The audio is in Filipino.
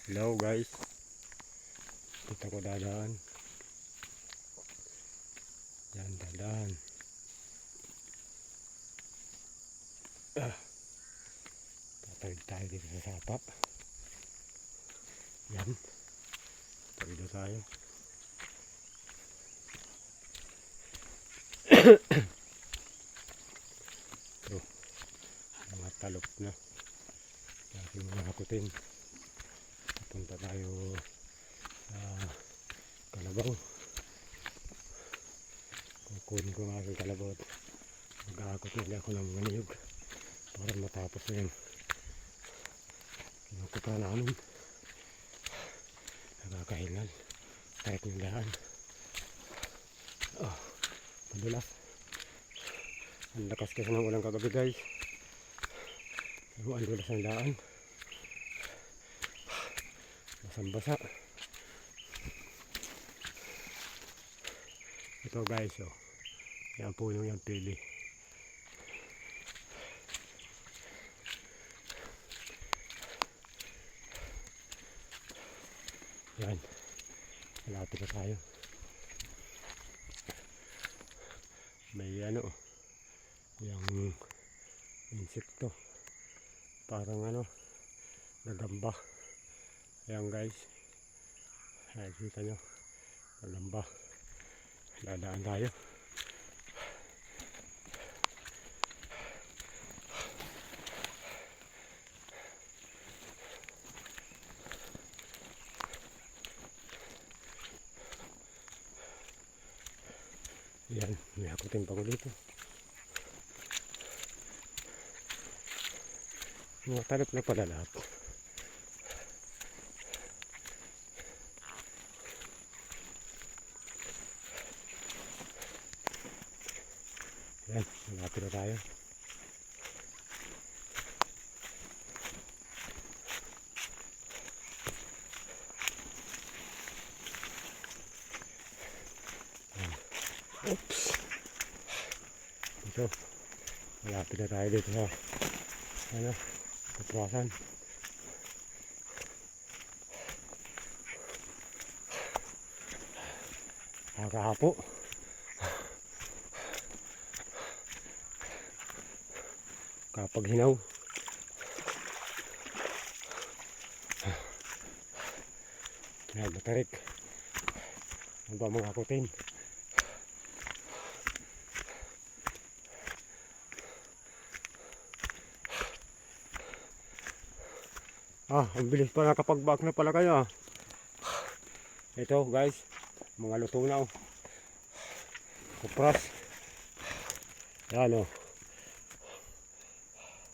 Hello guys, dito ko dadaan. Yan, dadaan. Tatawid tayo dito sa sapa. Yan, tatawid na tayo. So, mga talok na aking mga hakutin. Punta tayo sa kalabaw. Kukunin ko ang aking kalabaw. Mag-aakot nila ako ng mga niyog para matapos na yan. Kinukupa namin. Nakakahingal. Tarik ng daan. Madulas. Ang lakas kasi ng ulang kagabi guys. Ang dulas ng daan. Basang-basa. Ito guys, oh. Yan puno yung pili. Yan. Malapit na tayo. May ano, yung insekto. Parang ano, gagamba. Ayan guys. Nakikita nyo. Gagamba. Dadaan tayo. Yan, may hakutin pa ko dito. Mga talip na pala lahat. Yan, malapit na tayo. Oops. Ito, malapit na tayo dito sa ano, kaprasan. Nakakahapo. Kapag hinaw. Yan, matarik. Ang ba mga hakutin. Ang bilis pa nakapag-back na pala kayo. Ito guys, mga luto na. Kupras. Yan o.